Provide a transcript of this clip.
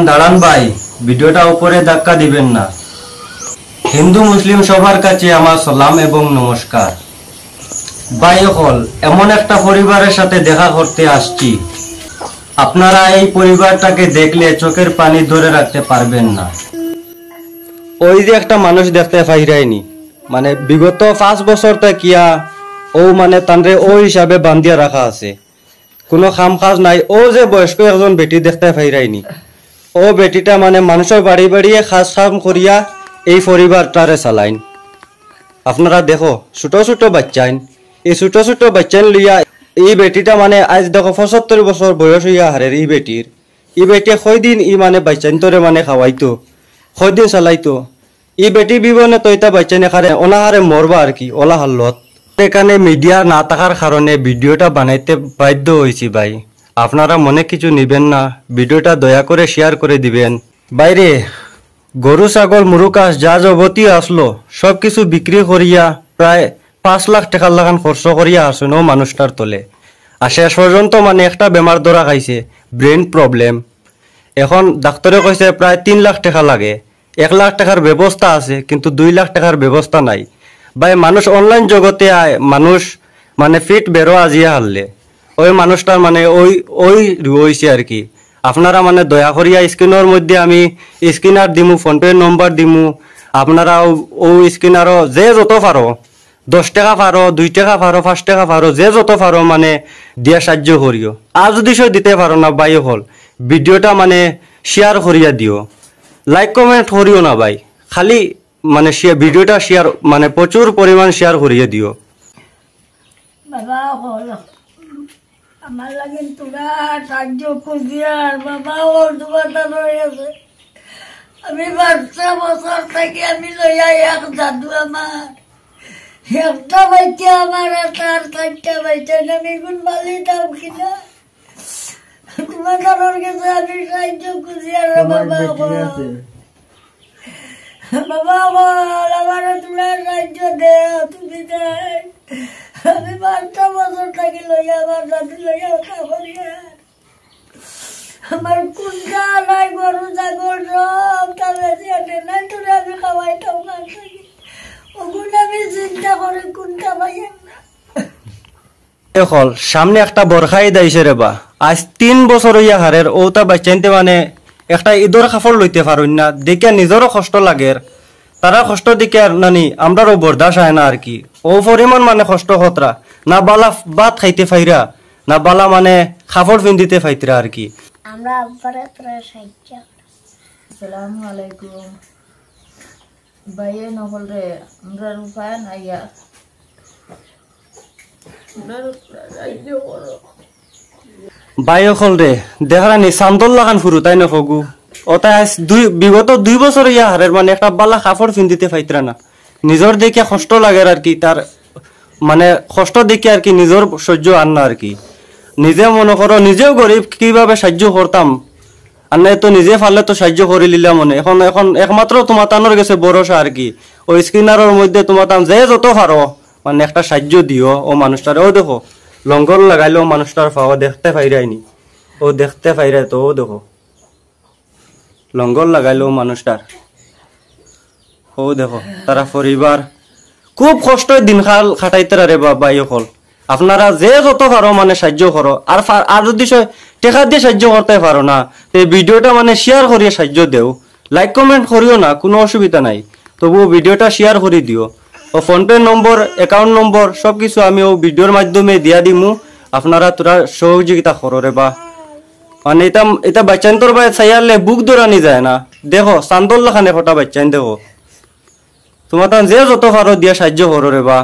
দাঁড়ান ভাই, ভিডিওটা উপরে ধাক্কা দিবেন না। হিন্দু মুসলিম সবার কাছে আমার সালাম এবং নমস্কার। ভাই হল এমন একটা পরিবারের সাথে দেখা করতে আসছি, আপনারা এই পরিবারটাকে দেখলে চোখের পানি ধরে রাখতে পারবেন না। ওই যে একটা মানুষ দেখতে পাইরাইনি, মানে বিগত 5 বছর কিয়া ও মানে তানরে ও হিসাবে বান্ধিয়া রাখা আছে, কোনো কাম কাজ নাই। ও যে বয়স্ক একজন বেটি দেখতে পাইরাইনি, ও বেটিটা মানে মানুষের বাড়ি বাড়িয়ে কাজ কাম করিয়া এই পরিবারটারে চালাইন। আপনারা দেখো ছোট ছোট বাচ্চাইন, এই ছোট ছোট বাচ্চাইন লইয়া এই বেটিটা মানে আজ দেখো 75 বছর বয়স হইয়া হারের এই বেটি কয়দিন ই মানে বাচ্চাইন তোরে মানে খাওয়াইতো, কয়দিন চালাইতো। ই বেটি বিবনে তো এটা বাচ্চাইন এখানে অনাহারে মরবা আর কি ওলা হাল্লত। এখানে মিডিয়া না থাকার কারণে ভিডিওটা বানাইতে বাধ্য হয়েছি ভাই, আপনারা মনে কিছু নিবেন না, ভিডিওটা দয়া করে শেয়ার করে দিবেন। বাইরে গরু ছাগল মুরুকাস যা যাবতীয় আসলো সব কিছু বিক্রি করিয়া প্রায় 5 লাখ টাকার লাগান খরচ করিয়া আসুন ও মানুষটার তলে। আর শেষ পর্যন্ত মানে একটা বেমার ধরা খাইছে, ব্রেন প্রবলেম। এখন ডাক্তারে কইছে প্রায় 3 লাখ টাকা লাগে। 1 লাখ টাকার ব্যবস্থা আছে কিন্তু 2 লাখ টাকার ব্যবস্থা নাই। ভাই মানুষ অনলাইন জগতে আয়, মানুষ মানে ফিট বেরো আজিয়া হারলে ওই মানুষটার মানে ওই রয়েছে আর কি। আপনারা মানে দয়া করিয়া স্ক্রিনের মধ্যে আমি স্ক্রিনার দিমু, ফোনপে নম্বর দিমু, আপনারা ও স্ক্রিনারও যে যত পারো 10 টাকা পারো, 2 টাকা পারো, 5 টাকা পারো, যে যত পারো মানে দিয়া সাহায্য করিও। আর যদি সে দিতে পারো না ভাই হল ভিডিওটা মানে শেয়ার করিয়া দিও, লাইক কমেন্ট করিও না ভাই, খালি মানে ভিডিওটা শেয়ার মানে প্রচুর পরিমাণ শেয়ার করিয়ে দিও। বাবা হল আমার লাগে তোরা সাহায্য খুঁজিয়ার বাবা ওর দুবাটা রয়েছে। আমি 5 বছর থেকে আমি লইয়া এক জাদু আমার একটা বাচ্চা আমার আর 4টা বাচ্চা আমি গুণ বালি দাম কিনা তোমার কাছে আমি সাহায্য খুঁজিয়ার বাবা বাবা বল আমার তোমরা সাহায্য দে, তুমি দেয়। আমি 5টা বছর থাকি লইয়া আমার দাদু লইয়া করিয়া আমার কুন্ডা নাই, গরু ছাগল সব তাহলে নাই তোরা আমি খাওয়াইতাম না থাকি, ওগুলো আমি চিন্তা করে কুন্ডা পাইয়েন না। এখন সামনে একটা বর্ষাই দাইছে রে বা, আজ 3 বছর হইয়া হারের ওটা বাচ্চাইতে মানে একটা ঈদর কাপড় লইতে পারুন না, দেখে নিজেরও কষ্ট লাগে, তারা কষ্ট দেখে আর নানি আমরারও বরদাস হয় না আর কি। ও পরিমাণ মানে কষ্ট খতরা, না বালা ভাত খাইতে পাইরা, না বালা মানে কাপড় পিন্দিতে পাইতরা আর কি। আমরা আব্বারে তোরা সাহায্য। আসসালামু আলাইকুম ভাইয়ে নহল রে, আমরা উপায় নাই আর সাহায্য করো। ভাই হল রে দেখানি চান্দল লাগান ফুরু তাই না ফগু, ওটা বিগত 2 বছর ইয়া হারের মানে একটা বালা কাপড় পিন্দিতে পাইতরা না, নিজের দেখে কষ্ট লাগে আর কি, তার মানে কষ্ট দেখে আর কি নিজের সহ্য আর না আর কি। নিজে মনে করো নিজেও গরিব, কিভাবে সাহায্য করতাম আর নাই তো নিজে পারলে তো সাহায্য করে নিলাম মনে। এখন একমাত্র তোমার তানোর গেছে ভরসা আর কি, ওই স্ক্রিনারের মধ্যে তোমার তান যে যত পারো মানে একটা সাহায্য দিও ও মানুষটার। ও দেখো লঙ্গর লাগাইলেও মানুষটার পাওয়া দেখতে পাইরাইনি, ও দেখতে পাইরাই তো, ও দেখো লঙ্গর লাগাইলেও মানুষটার, ও দেখো তারা পরিবার খুব কষ্ট দিন খাটাইতে রে বাবা। হল আপনারা যে যত পারো মানে সাহায্য করো, আর যদি টেকা দিয়ে সাহায্য করতে পারো না এই ভিডিওটা মানে শেয়ার করিয়ে সাহায্য দেও, লাইক কমেন্ট করিও না, কোনো অসুবিধা নাই, তবুও ভিডিওটা শেয়ার করে দিও। ও ফোনপে নম্বর, অ্যাকাউন্ট নম্বর সবকিছু আমি ও ভিডিওর মাধ্যমে দিয়া দিমু, আপনারা তোরা সহযোগিতা করো রে বা। মানে এটা বাচ্চান তোর ভাই চাইয়ালে বুক দৌড়ানি যায় না, দেখো চান্দল লাখানে ফটা বাচ্চান দেখো, তোমার যে যত পারো দিয়া সাহায্য করো রে বা।